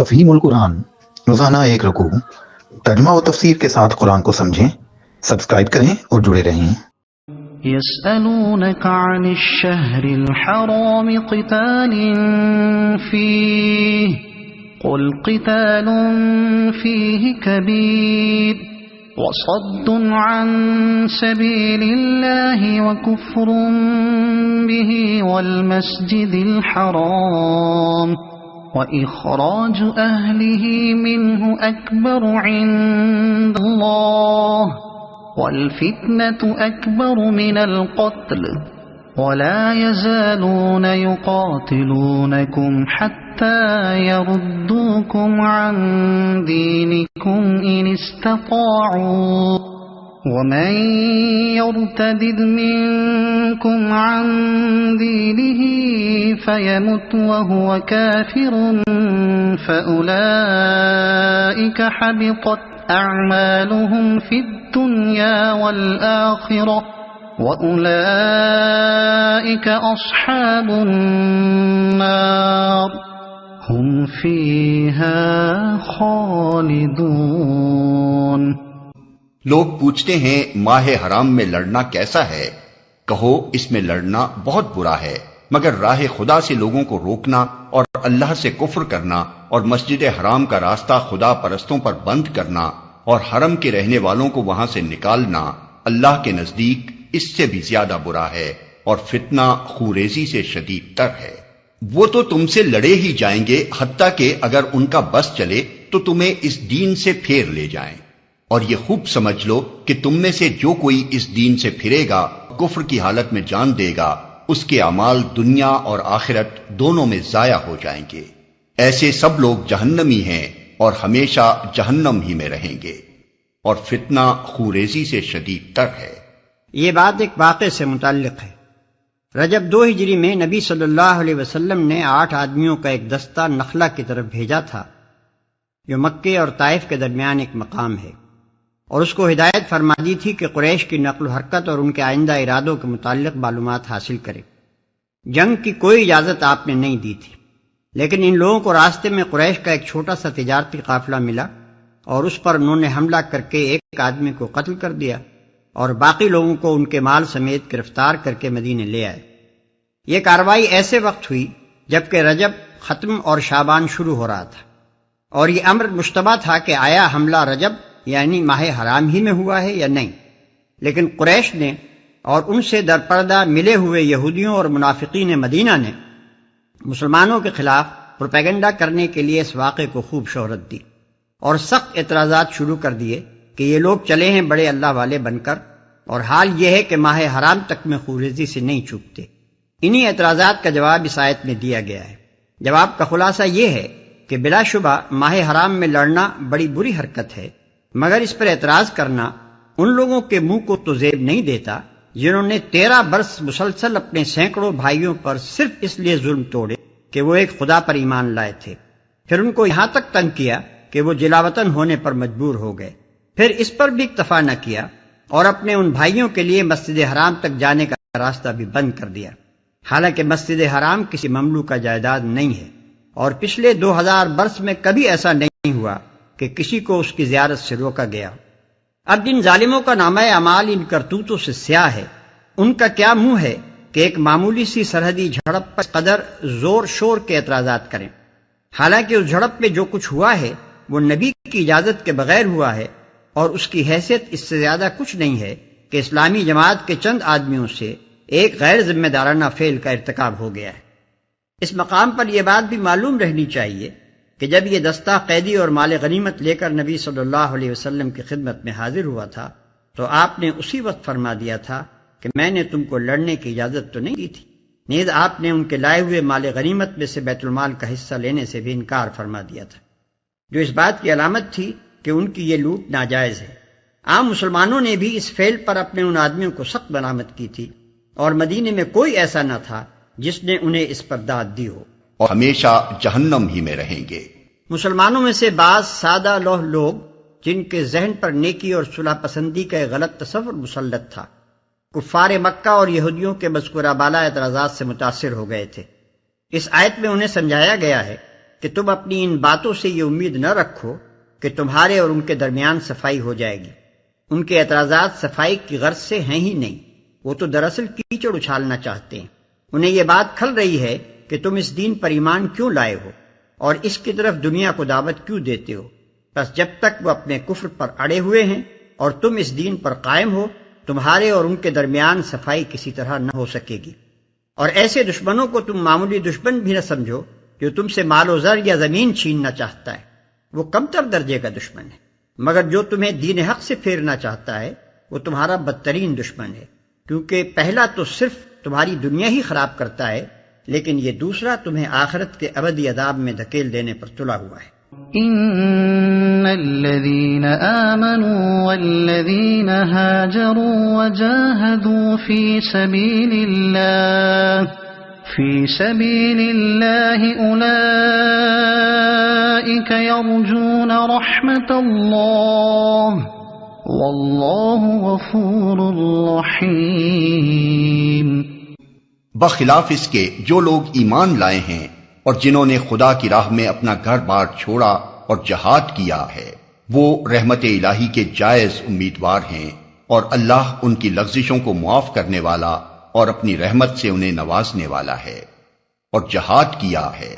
تفہیم القرآن، روزانہ ایک رکوع، ترجمہ و تفسیر کے ساتھ قرآن کو سمجھیں۔ سبسکرائب کریں اور جڑے رہیں۔ يسألونك عن الشهر الحرام قتال فيه قل قتال فيه كبير وصد عن سبيل الله وكفر به والمسجد الحرام وإخراج أهله منه أكبر عند الله والفتنة أكبر من القتل ولا يزالون يقاتلونكم حتى يردوكم عن دينكم إن استطاعوا ومن يرتد منكم عن دينه فيمت وهو كافر فأولئك حبطت أعمالهم في الدنيا والآخرة وأولئك أصحاب النار هم فيها خالدون۔ لوگ پوچھتے ہیں ماہ حرام میں لڑنا کیسا ہے؟ کہو اس میں لڑنا بہت برا ہے، مگر راہ خدا سے لوگوں کو روکنا اور اللہ سے کفر کرنا اور مسجد حرام کا راستہ خدا پرستوں پر بند کرنا اور حرم کے رہنے والوں کو وہاں سے نکالنا اللہ کے نزدیک اس سے بھی زیادہ برا ہے، اور فتنہ خوریزی سے شدید تر ہے۔ وہ تو تم سے لڑے ہی جائیں گے، حتیٰ کہ اگر ان کا بس چلے تو تمہیں اس دین سے پھیر لے جائیں، اور یہ خوب سمجھ لو کہ تم میں سے جو کوئی اس دین سے پھرے گا، کفر کی حالت میں جان دے گا، اس کے اعمال دنیا اور آخرت دونوں میں ضائع ہو جائیں گے۔ ایسے سب لوگ جہنمی ہیں اور ہمیشہ جہنم ہی میں رہیں گے، اور فتنہ خوریزی سے شدید تر ہے۔ یہ بات ایک واقعے سے متعلق ہے۔ رجب 2 ہجری میں نبی صلی اللہ علیہ وسلم نے 8 آدمیوں کا ایک دستہ نخلا کی طرف بھیجا تھا، جو مکے اور طائف کے درمیان ایک مقام ہے، اور اس کو ہدایت فرما دی تھی کہ قریش کی نقل و حرکت اور ان کے آئندہ ارادوں کے متعلق معلومات حاصل کرے۔ جنگ کی کوئی اجازت آپ نے نہیں دی تھی، لیکن ان لوگوں کو راستے میں قریش کا ایک چھوٹا سا تجارتی قافلہ ملا، اور اس پر انہوں نے حملہ کر کے ایک آدمی کو قتل کر دیا اور باقی لوگوں کو ان کے مال سمیت گرفتار کر کے مدینے لے آئے۔ یہ کارروائی ایسے وقت ہوئی جبکہ رجب ختم اور شعبان شروع ہو رہا تھا، اور یہ امر مشتبہ تھا کہ آیا حملہ رجب یعنی ماہ حرام ہی میں ہوا ہے یا نہیں۔ لیکن قریش نے اور ان سے درپردہ ملے ہوئے یہودیوں اور منافقین مدینہ نے مسلمانوں کے خلاف پروپیگنڈا کرنے کے لیے اس واقعے کو خوب شہرت دی اور سخت اعتراضات شروع کر دیے کہ یہ لوگ چلے ہیں بڑے اللہ والے بن کر، اور حال یہ ہے کہ ماہ حرام تک میں خوریزی سے نہیں چوکتے۔ انہی اعتراضات کا جواب اس آیت میں دیا گیا ہے۔ جواب کا خلاصہ یہ ہے کہ بلا شبہ ماہ حرام میں لڑنا بڑی بری حرکت ہے، مگر اس پر اعتراض کرنا ان لوگوں کے منہ کو تو زیب نہیں دیتا جنہوں نے 13 برس مسلسل اپنے سینکڑوں بھائیوں پر صرف اس لیے ظلم توڑے کہ وہ ایک خدا پر ایمان لائے تھے، پھر ان کو یہاں تک تنگ کیا کہ وہ جلاوطن ہونے پر مجبور ہو گئے، پھر اس پر بھی اکتفا نہ کیا اور اپنے ان بھائیوں کے لیے مسجد حرام تک جانے کا راستہ بھی بند کر دیا، حالانکہ مسجد حرام کسی مملوکہ جائیداد نہیں ہے، اور پچھلے 2000 برس میں کبھی ایسا نہیں ہوا کہ کسی کو اس کی زیارت سے روکا گیا۔ اب جن ظالموں کا نامہ اعمال ان کرتوتوں سے سیاہ ہے، ان کا کیا منہ ہے کہ ایک معمولی سی سرحدی جھڑپ پر قدر زور شور کے اعتراضات کریں، حالانکہ اس جھڑپ میں جو کچھ ہوا ہے وہ نبی کی اجازت کے بغیر ہوا ہے، اور اس کی حیثیت اس سے زیادہ کچھ نہیں ہے کہ اسلامی جماعت کے چند آدمیوں سے ایک غیر ذمہ دارانہ فعل کا ارتکاب ہو گیا ہے۔ اس مقام پر یہ بات بھی معلوم رہنی چاہیے کہ جب یہ دستہ قیدی اور مال غنیمت لے کر نبی صلی اللہ علیہ وسلم کی خدمت میں حاضر ہوا تھا تو آپ نے اسی وقت فرما دیا تھا کہ میں نے تم کو لڑنے کی اجازت تو نہیں دی تھی، نیز آپ نے ان کے لائے ہوئے مال غنیمت میں سے بیت المال کا حصہ لینے سے بھی انکار فرما دیا تھا، جو اس بات کی علامت تھی کہ ان کی یہ لوٹ ناجائز ہے۔ عام مسلمانوں نے بھی اس فعل پر اپنے ان آدمیوں کو سخت ملامت کی تھی، اور مدینے میں کوئی ایسا نہ تھا جس نے انہیں اس پر داد دی ہو، اور ہمیشہ جہنم ہی میں رہیں گے۔ مسلمانوں میں سے بعض سادہ لوح لوگ جن کے ذہن پر نیکی اور صلح پسندی کا ایک غلط تصور مسلط تھا، کفار مکہ اور یہودیوں کے مذکورہ بالا اعتراضات سے متاثر ہو گئے تھے۔ اس آیت میں انہیں سمجھایا گیا ہے کہ تم اپنی ان باتوں سے یہ امید نہ رکھو کہ تمہارے اور ان کے درمیان صفائی ہو جائے گی۔ ان کے اعتراضات صفائی کی غرض سے ہیں ہی نہیں، وہ تو دراصل کیچڑ اچھالنا چاہتے ہیں۔ انہیں یہ بات کھل رہی ہے کہ تم اس دین پر ایمان کیوں لائے ہو اور اس کی طرف دنیا کو دعوت کیوں دیتے ہو۔ بس جب تک وہ اپنے کفر پر اڑے ہوئے ہیں اور تم اس دین پر قائم ہو، تمہارے اور ان کے درمیان صفائی کسی طرح نہ ہو سکے گی۔ اور ایسے دشمنوں کو تم معمولی دشمن بھی نہ سمجھو جو تم سے مال و زر یا زمین چھیننا چاہتا ہے، وہ کمتر درجے کا دشمن ہے، مگر جو تمہیں دین حق سے پھیرنا چاہتا ہے وہ تمہارا بدترین دشمن ہے، کیونکہ پہلا تو صرف تمہاری دنیا ہی خراب کرتا ہے، لیکن یہ دوسرا تمہیں آخرت کے ابدی عذاب میں دھکیل دینے پر تلا ہوا ہے۔ إن الذين آمنوا والذين هاجروا وجاهدوا في سبيل الله أولئك يرجون رحمة الله والله غفور رحيم۔ بخلاف اس کے جو لوگ ایمان لائے ہیں اور جنہوں نے خدا کی راہ میں اپنا گھر بار چھوڑا اور جہاد کیا ہے، وہ رحمت الہی کے جائز امیدوار ہیں، اور اللہ ان کی لغزشوں کو معاف کرنے والا اور اپنی رحمت سے انہیں نوازنے والا ہے۔ اور جہاد کیا ہے،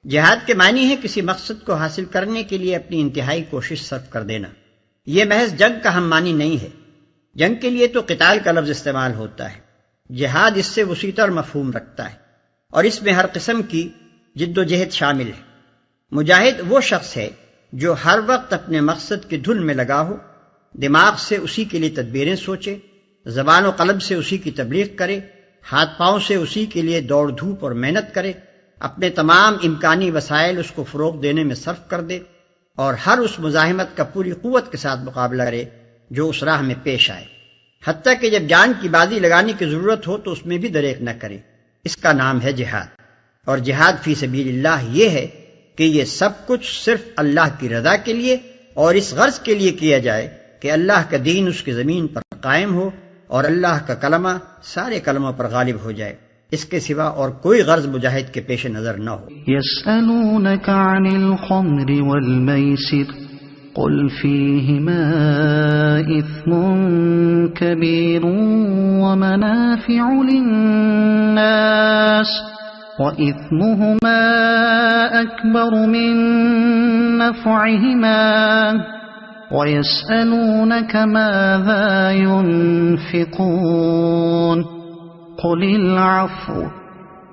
جہاد کے معنی ہے کسی مقصد کو حاصل کرنے کے لیے اپنی انتہائی کوشش صرف کر دینا۔ یہ محض جنگ کا ہم معنی نہیں ہے، جنگ کے لیے تو قتال کا لفظ استعمال ہوتا ہے، جہاد اس سے وسیع تر مفہوم رکھتا ہے، اور اس میں ہر قسم کی جد و جہد شامل ہے۔ مجاہد وہ شخص ہے جو ہر وقت اپنے مقصد کی دھن میں لگا ہو، دماغ سے اسی کے لیے تدبیریں سوچے، زبان و قلب سے اسی کی تبلیغ کرے، ہاتھ پاؤں سے اسی کے لیے دوڑ دھوپ اور محنت کرے، اپنے تمام امکانی وسائل اس کو فروغ دینے میں صرف کر دے، اور ہر اس مزاحمت کا پوری قوت کے ساتھ مقابلہ کرے جو اس راہ میں پیش آئے، حتیٰ کہ جب جان کی بازی لگانے کی ضرورت ہو تو اس میں بھی دریغ نہ کرے۔ اس کا نام ہے جہاد۔ اور جہاد فی سبیل اللہ یہ ہے کہ یہ سب کچھ صرف اللہ کی رضا کے لیے اور اس غرض کے لیے کیا جائے کہ اللہ کا دین اس کی زمین پر قائم ہو اور اللہ کا کلمہ سارے کلموں پر غالب ہو جائے، اس کے سوا اور کوئی غرض مجاہد کے پیش نظر نہ ہو۔ يسألونك عن الخمر والميسر قل فيهما إثم كبير ومنافع للناس وإثمهما أكبر من نفعهما ويسألونك ماذا ينفقون قل العفو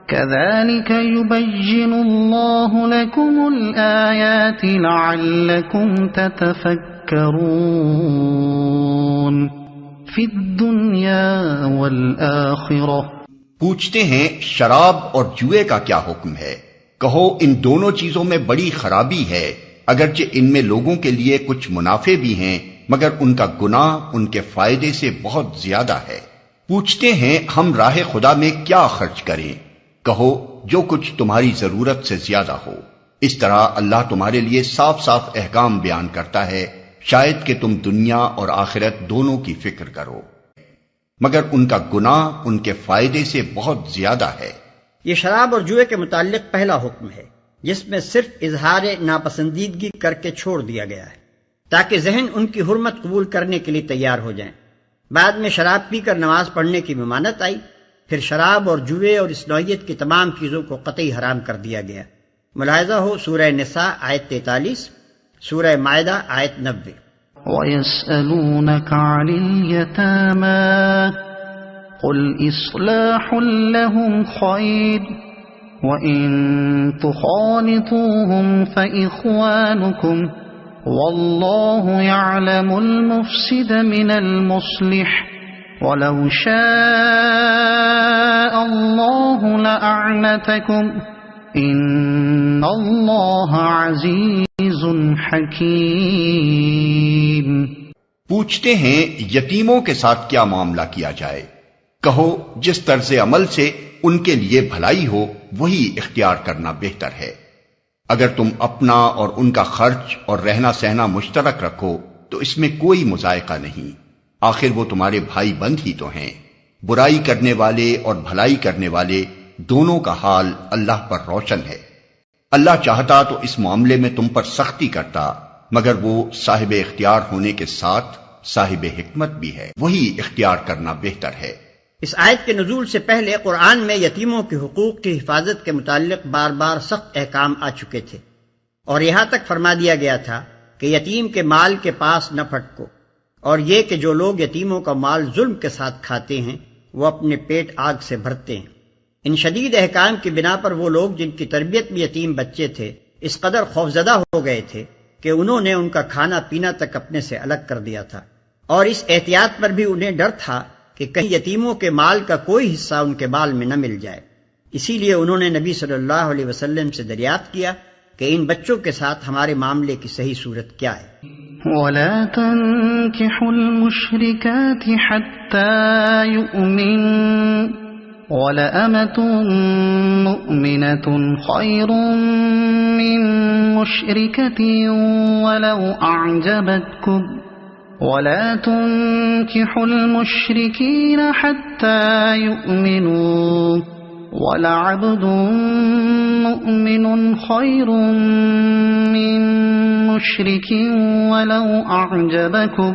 كذلك يبين الله لكم الآيات لعلكم تتفكرون في الدنيا والآخرة۔ پوچھتے ہیں شراب اور جوئے کا کیا حکم ہے؟ کہو ان دونوں چیزوں میں بڑی خرابی ہے، اگرچہ ان میں لوگوں کے لیے کچھ منافع بھی ہیں، مگر ان کا گناہ ان کے فائدے سے بہت زیادہ ہے۔ پوچھتے ہیں ہم راہ خدا میں کیا خرچ کریں؟ کہو جو کچھ تمہاری ضرورت سے زیادہ ہو۔ اس طرح اللہ تمہارے لیے صاف صاف احکام بیان کرتا ہے، شاید کہ تم دنیا اور آخرت دونوں کی فکر کرو، مگر ان کا گناہ ان کے فائدے سے بہت زیادہ ہے۔ یہ شراب اور جوئے کے متعلق پہلا حکم ہے، جس میں صرف اظہار ناپسندیدگی کر کے چھوڑ دیا گیا ہے تاکہ ذہن ان کی حرمت قبول کرنے کے لیے تیار ہو جائیں۔ بعد میں شراب پی کر نماز پڑھنے کی ممانعت آئی، پھر شراب اور جوئے اور اس نوعیت کی تمام چیزوں کو قطعی حرام کر دیا گیا۔ ملاحظہ ہو سورہ نساء آیت 43، سورہ مائدہ آیت 90۔ وَيَسْأَلُونَكَ عَنِ الْيَتَامَى قُلْ إِصْلَاحٌ لَهُمْ خَيْرٌ وَإِن تُخَالِطُوهُمْ فَإِخْوَانُكُمْ وَاللَّهُ يَعْلَمُ الْمُفْسِدَ مِنَ الْمُصْلِحِ وَلَوْ شَاءَ اللَّهُ لَأَعْنَتَكُمْ إِنَّ اللَّهَ عَزِيزٌ حَكِيمٌ۔ پوچھتے ہیں یتیموں کے ساتھ کیا معاملہ کیا جائے؟ کہو جس طرز عمل سے ان کے لیے بھلائی ہو وہی اختیار کرنا بہتر ہے۔ اگر تم اپنا اور ان کا خرچ اور رہنا سہنا مشترک رکھو تو اس میں کوئی مذائقہ نہیں، آخر وہ تمہارے بھائی بند ہی تو ہیں۔ برائی کرنے والے اور بھلائی کرنے والے دونوں کا حال اللہ پر روشن ہے۔ اللہ چاہتا تو اس معاملے میں تم پر سختی کرتا، مگر وہ صاحب اختیار ہونے کے ساتھ صاحب حکمت بھی ہے، وہی اختیار کرنا بہتر ہے۔ اس آیت کے نزول سے پہلے قرآن میں یتیموں کے حقوق کی حفاظت کے متعلق بار بار سخت احکام آ چکے تھے، اور یہاں تک فرما دیا گیا تھا کہ یتیم کے مال کے پاس نہ پھٹکو، اور یہ کہ جو لوگ یتیموں کا مال ظلم کے ساتھ کھاتے ہیں وہ اپنے پیٹ آگ سے بھرتے ہیں۔ ان شدید احکام کی بنا پر وہ لوگ جن کی تربیت میں یتیم بچے تھے اس قدر خوفزدہ ہو گئے تھے کہ انہوں نے ان کا کھانا پینا تک اپنے سے الگ کر دیا تھا، اور اس احتیاط پر بھی انہیں ڈر تھا کہ کہیں یتیموں کے مال کا کوئی حصہ ان کے بال میں نہ مل جائے۔ اسی لیے انہوں نے نبی صلی اللہ علیہ وسلم سے دریافت کیا کہ ان بچوں کے ساتھ ہمارے معاملے کی صحیح صورت کیا ہے۔ ولا تنكحوا المشركات حتى يؤمنوا ولأمة مؤمنة خير من مشركة ولو أعجبتكم ولا تنكحوا المشركين حتى يؤمنوا ولعبد مؤمن خير من مشرك ولو أعجبكم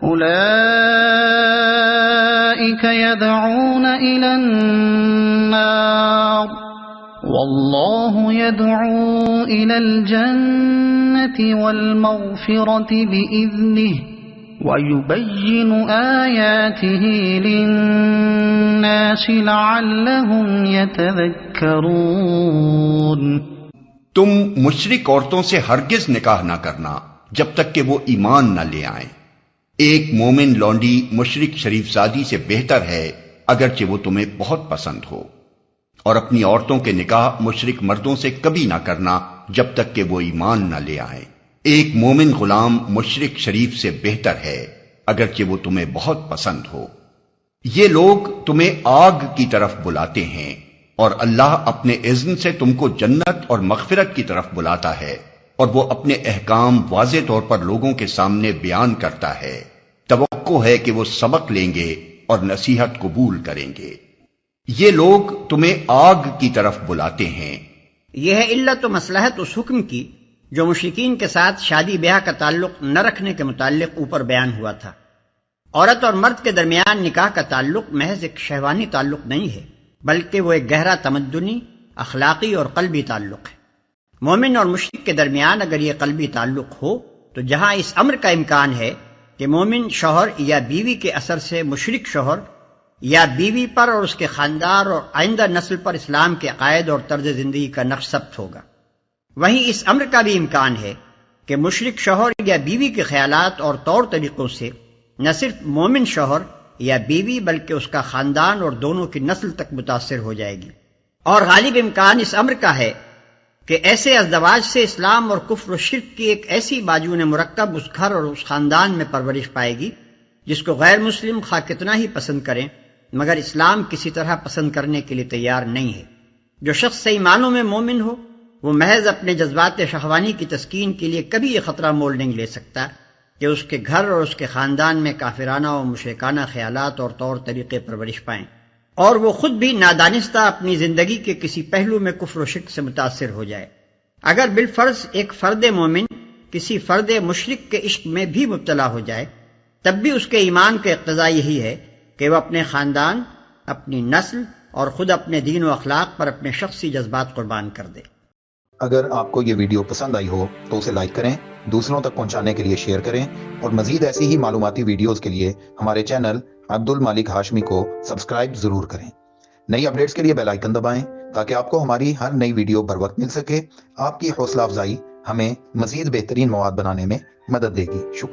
أولئك يدعون إلى النار والله يدعو إلى الجنة والمغفرة بإذنه وَيُبَيِّنُ آيَاتِهِ لِلنَّاسِ لَعَلَّهُمْ يَتَذَكَّرُونَ۔ تم مشرک عورتوں سے ہرگز نکاح نہ کرنا جب تک کہ وہ ایمان نہ لے آئیں۔ ایک مومن لونڈی مشرک شریف زادی سے بہتر ہے اگرچہ وہ تمہیں بہت پسند ہو، اور اپنی عورتوں کے نکاح مشرک مردوں سے کبھی نہ کرنا جب تک کہ وہ ایمان نہ لے آئیں۔ ایک مومن غلام مشرک شریف سے بہتر ہے اگرچہ وہ تمہیں بہت پسند ہو۔ یہ لوگ تمہیں آگ کی طرف بلاتے ہیں اور اللہ اپنے اذن سے تم کو جنت اور مغفرت کی طرف بلاتا ہے، اور وہ اپنے احکام واضح طور پر لوگوں کے سامنے بیان کرتا ہے۔ توقع ہے کہ وہ سبق لیں گے اور نصیحت قبول کریں گے۔ یہ لوگ تمہیں آگ کی طرف بلاتے ہیں۔ یہ ہے علت و مصلحت اس حکم کی جو مشرکین کے ساتھ شادی بیاہ کا تعلق نہ رکھنے کے متعلق اوپر بیان ہوا تھا۔ عورت اور مرد کے درمیان نکاح کا تعلق محض ایک شہوانی تعلق نہیں ہے، بلکہ وہ ایک گہرا تمدنی، اخلاقی اور قلبی تعلق ہے۔ مومن اور مشرک کے درمیان اگر یہ قلبی تعلق ہو تو جہاں اس امر کا امکان ہے کہ مومن شوہر یا بیوی کے اثر سے مشرک شوہر یا بیوی پر اور اس کے خاندان اور آئندہ نسل پر اسلام کے عقائد اور طرز زندگی کا نقش ثبت ہوگا، وہیں اس امر کا بھی امکان ہے کہ مشرک شوہر یا بیوی کے خیالات اور طور طریقوں سے نہ صرف مومن شوہر یا بیوی بلکہ اس کا خاندان اور دونوں کی نسل تک متاثر ہو جائے گی۔ اور غالب امکان اس امر کا ہے کہ ایسے ازدواج سے اسلام اور کفر و شرک کی ایک ایسی باجون مرکب اس گھر اور اس خاندان میں پرورش پائے گی جس کو غیر مسلم خواہ کتنا ہی پسند کریں مگر اسلام کسی طرح پسند کرنے کے لیے تیار نہیں ہے۔ جو شخص صحیح معنوں میں مومن ہو وہ محض اپنے جذبات شہوانی کی تسکین کے لیے کبھی یہ خطرہ مول نہیں لے سکتا کہ اس کے گھر اور اس کے خاندان میں کافرانہ و مشرکانہ خیالات اور طور طریقے پرورش پائیں، اور وہ خود بھی نادانستہ اپنی زندگی کے کسی پہلو میں کفر و شرک سے متاثر ہو جائے۔ اگر بالفرض ایک فرد مومن کسی فرد مشرک کے عشق میں بھی مبتلا ہو جائے تب بھی اس کے ایمان کا اقتضا یہی ہے کہ وہ اپنے خاندان، اپنی نسل اور خود اپنے دین و اخلاق پر اپنے شخصی جذبات قربان کر دے۔ اگر آپ کو یہ ویڈیو پسند آئی ہو تو اسے لائک کریں، دوسروں تک پہنچانے کے لیے شیئر کریں، اور مزید ایسی ہی معلوماتی ویڈیوز کے لیے ہمارے چینل عبد المالک ہاشمی کو سبسکرائب ضرور کریں۔ نئی اپڈیٹس کے لیے بیل آئیکن دبائیں تاکہ آپ کو ہماری ہر نئی ویڈیو بر وقت مل سکے۔ آپ کی حوصلہ افزائی ہمیں مزید بہترین مواد بنانے میں مدد دے گی۔ شکریہ۔